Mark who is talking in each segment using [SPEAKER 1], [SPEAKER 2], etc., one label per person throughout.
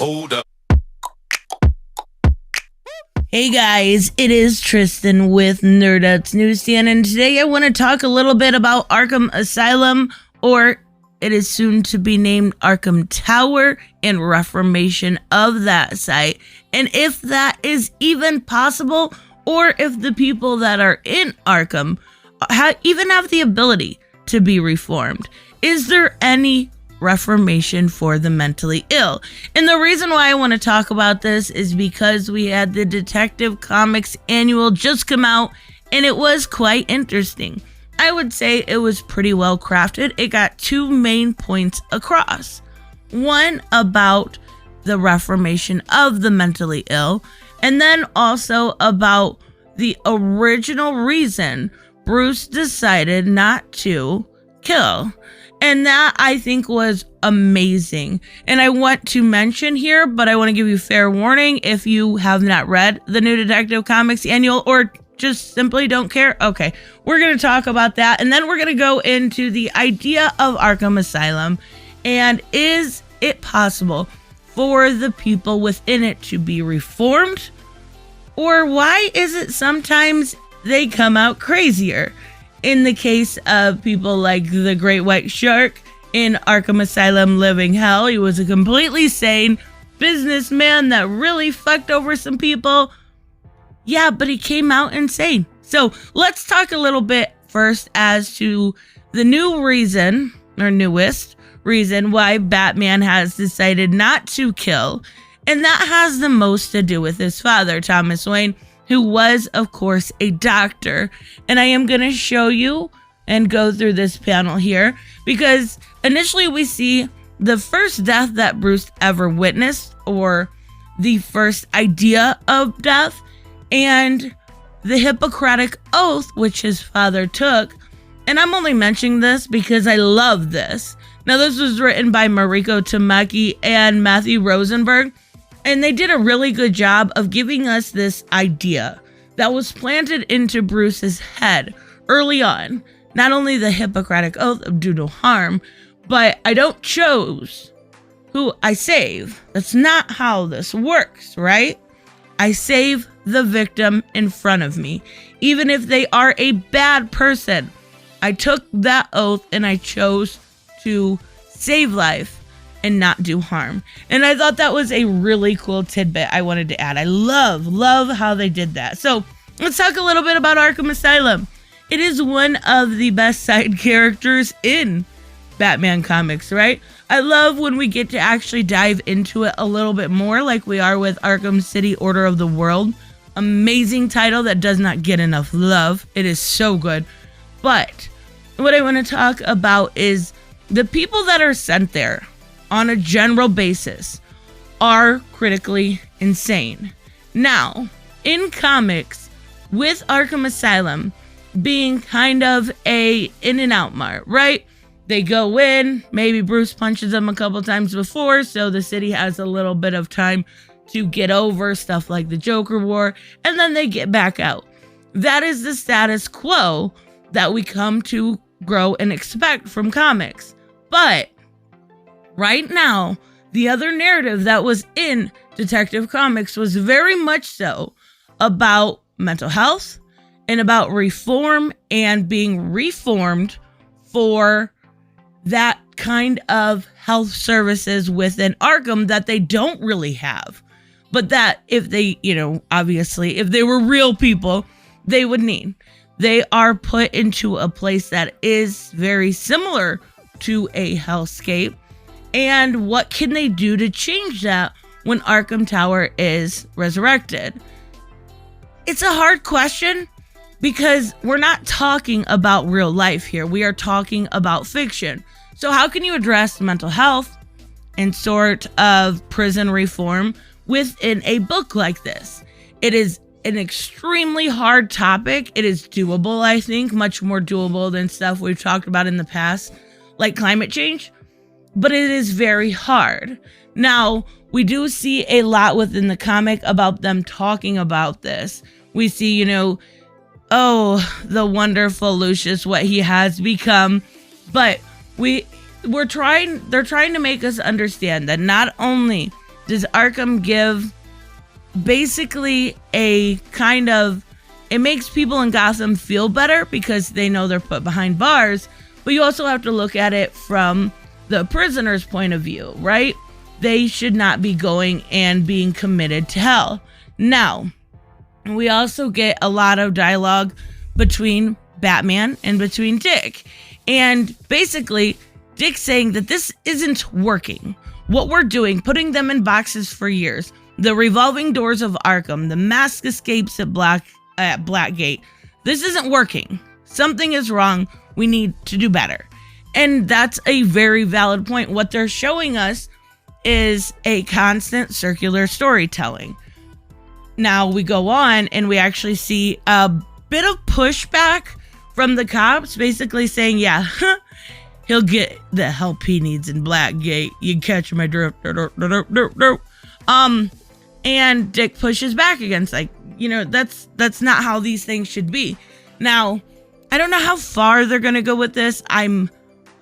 [SPEAKER 1] Hold up.
[SPEAKER 2] Hey guys, it is Tristan with NewsStand, and today I want to talk a little bit about Arkham Asylum, or it is soon to be named Arkham Tower, and reformation of that site, and if that is even possible, or if the people that are in Arkham even have the ability to be reformed. Is there any reformation for the mentally ill? And the reason why I want to talk about this is because we had the Detective Comics annual just come out, and it was quite interesting. I would say it was pretty well crafted. It got two main points across. One about the reformation of the mentally ill, and then also about the original reason Bruce decided not to kill. And that, I think, was amazing. And I want to mention here, but I want to give you fair warning, if you have not read the new Detective Comics annual or just simply don't care, okay, we're going to talk about that. And then we're going to go into the idea of Arkham Asylum. And is it possible for the people within it to be reformed? Or why is it sometimes they come out crazier? In the case of people like the Great White Shark in Arkham Asylum Living Hell, he was a completely sane businessman that really fucked over some people. Yeah, but he came out insane. So let's talk a little bit first as to the new reason, or newest reason, why Batman has decided not to kill. And that has the most to do with his father, Thomas Wayne, who was, of course, a doctor. And I am going to show you and go through this panel here, because initially we see the first death that Bruce ever witnessed, or the first idea of death, and the Hippocratic Oath, which his father took. And I'm only mentioning this because I love this. Now, this was written by Mariko Tamaki and Matthew Rosenberg. And they did a really good job of giving us this idea that was planted into Bruce's head early on. Not only the Hippocratic Oath of do no harm, but I don't choose who I save. That's not how this works, right? I save the victim in front of me, even if they are a bad person. I took that oath and I chose to save life and not do harm. And I thought that was a really cool tidbit I wanted to add. I love how they did that. So let's talk a little bit about Arkham Asylum. It is one of the best side characters in Batman comics, right? I love when we get to actually dive into it a little bit more, like we are with Arkham City Order of the World. Amazing title that does not get enough love. It is so good. But what I want to talk about is the people that are sent there on a general basis are critically insane. Now, in comics, with Arkham Asylum being kind of a in and out mart, right? They go in, maybe Bruce punches them a couple times before, so the city has a little bit of time to get over stuff like the Joker War, and then they get back out. That is the status quo that we come to grow and expect from comics. But right now, the other narrative that was in Detective Comics was very much so about mental health and about reform and being reformed for that kind of health services within Arkham that they don't really have. But that if they, obviously, if they were real people, they would need. They are put into a place that is very similar to a hellscape. And what can they do to change that when Arkham Tower is resurrected? It's a hard question because we're not talking about real life here. We are talking about fiction. So how can you address mental health and sort of prison reform within a book like this? It is an extremely hard topic. It is doable, I think, much more doable than stuff we've talked about in the past, like climate change. But it is very hard. Now, we do see a lot within the comic about them talking about this. We see, the wonderful Lucius, what he has become. But they're trying to make us understand that not only Does Arkham give basically a kind of, it makes people in Gotham feel better because they know they're put behind bars, but you also have to look at it from the prisoner's point of view, right? They should not be going and being committed to hell. Now, we also get a lot of dialogue between Batman and between Dick. And basically, Dick's saying that this isn't working. What we're doing, putting them in boxes for years, the revolving doors of Arkham, the mask escapes at Blackgate, this isn't working. Something is wrong. We need to do better. And that's a very valid point. What they're showing us is a constant circular storytelling. Now we go on and we actually see a bit of pushback from the cops, basically saying, yeah, he'll get the help he needs in Blackgate. You catch my drift. And Dick pushes back against, like, you know, that's not how these things should be. Now, I don't know how far they're going to go with this. I'm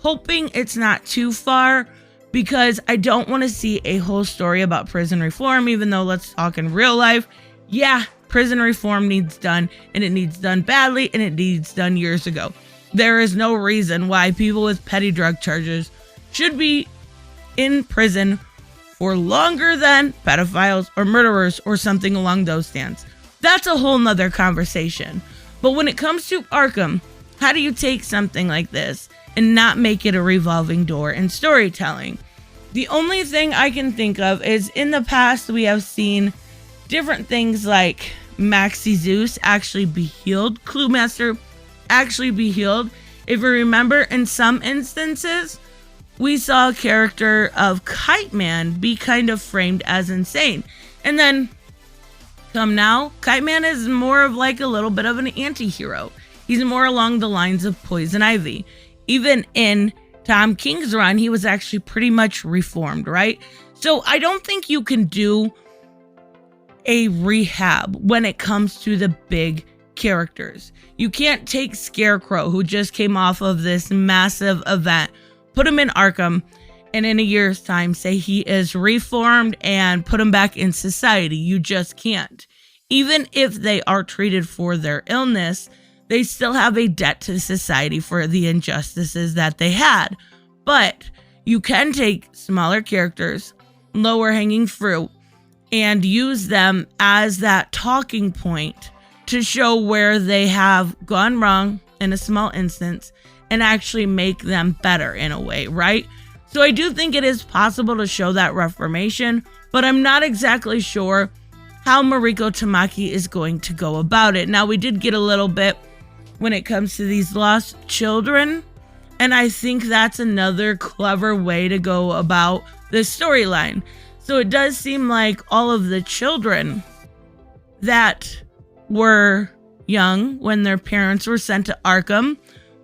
[SPEAKER 2] hoping it's not too far because I don't want to see a whole story about prison reform, even though, let's talk in real life. Yeah, prison reform needs done, and it needs done badly, and it needs done years ago. There is no reason why people with petty drug charges should be in prison for longer than pedophiles or murderers or something along those stands. That's a whole nother conversation. But when it comes to Arkham, how do you take something like this and not make it a revolving door in storytelling? The only thing I can think of is in the past we have seen different things like Maxie Zeus actually be healed, Cluemaster actually be healed. If you remember, in some instances, we saw a character of Kite Man be kind of framed as insane. And then, come now, Kite Man is more of like a little bit of an anti-hero. He's more along the lines of Poison Ivy. Even in Tom King's run, he was actually pretty much reformed, right? So I don't think you can do a rehab when it comes to the big characters. You can't take Scarecrow, who just came off of this massive event, put him in Arkham, and in a year's time say he is reformed and put him back in society. You just can't. Even if they are treated for their illness, they still have a debt to society for the injustices that they had. But you can take smaller characters, lower hanging fruit, and use them as that talking point to show where they have gone wrong in a small instance and actually make them better in a way, right? So I do think it is possible to show that reformation, but I'm not exactly sure how Mariko Tamaki is going to go about it. Now, we did get a little bit when it comes to these lost children, and I think that's another clever way to go about this storyline. So it does seem like all of the children that were young when their parents were sent to Arkham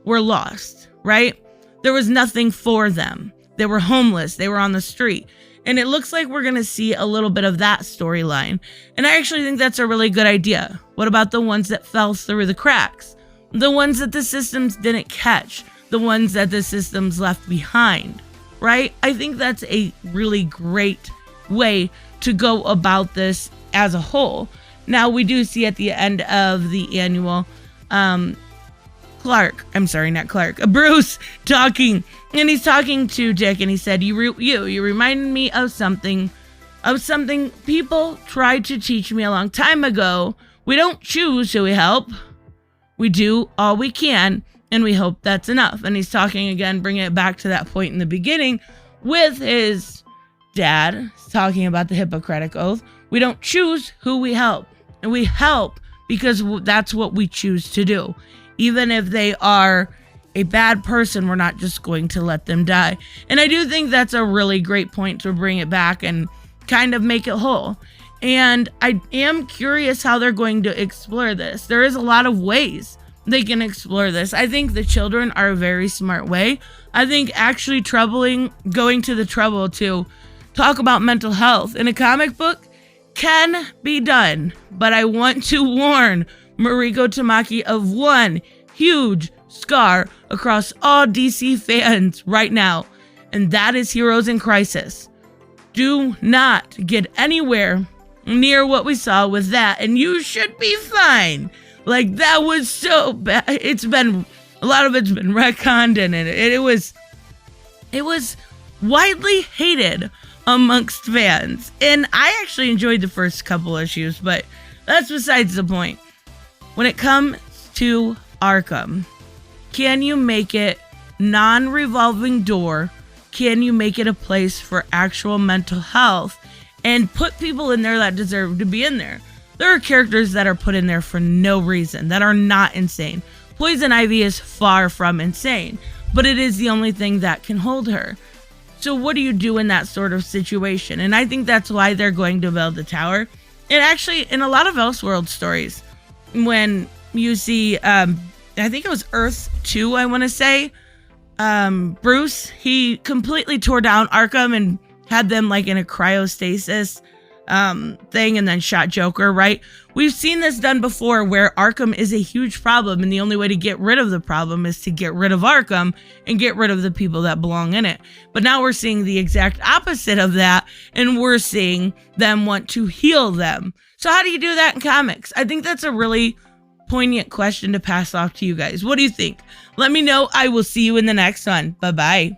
[SPEAKER 2] were lost, right? There was nothing for them. They were homeless. They were on the street. And it looks like we're going to see a little bit of that storyline. And I actually think that's a really good idea. What about the ones that fell through the cracks? The ones that the systems didn't catch? The ones that the systems left behind, right? I think that's a really great way to go about this as a whole. Now, we do see at the end of the annual, Bruce talking, and he's talking to Dick, and he said, you reminded me of something people tried to teach me a long time ago. We don't choose who we help. We do all we can, and we hope that's enough. And he's talking again, bringing it back to that point in the beginning with his dad, talking about the Hippocratic Oath. We don't choose who we help, and we help because that's what we choose to do. Even if they are a bad person, we're not just going to let them die. And I do think that's a really great point to bring it back and kind of make it whole. And I am curious how they're going to explore this. There is a lot of ways they can explore this. I think the children are a very smart way. I think actually going to the trouble to talk about mental health in a comic book can be done. But I want to warn Mariko Tamaki of one huge scar across all DC fans right now, and that is Heroes in Crisis. Do not get anywhere near what we saw with that, and you should be fine. Like, that was so bad. A lot of it's been retconned, and it was widely hated amongst fans. And I actually enjoyed the first couple issues, but that's besides the point. When it comes to Arkham, can you make it non-revolving door? Can you make it a place for actual mental health and put people in there that deserve to be in there? There are characters that are put in there for no reason, that are not insane. Poison Ivy is far from insane, but it is the only thing that can hold her. So what do you do in that sort of situation? And I think that's why they're going to build the tower. And actually, in a lot of Elseworld stories, when you see, I think it was Earth 2, I want to say, Bruce, he completely tore down Arkham and had them like in a cryostasis thing and then shot Joker, right? We've seen this done before where Arkham is a huge problem, and the only way to get rid of the problem is to get rid of Arkham and get rid of the people that belong in it. But now we're seeing the exact opposite of that, and we're seeing them want to heal them. So how do you do that in comics? I think that's a really poignant question to pass off to you guys. What do you think? Let me know. I will see you in the next one. Bye-bye.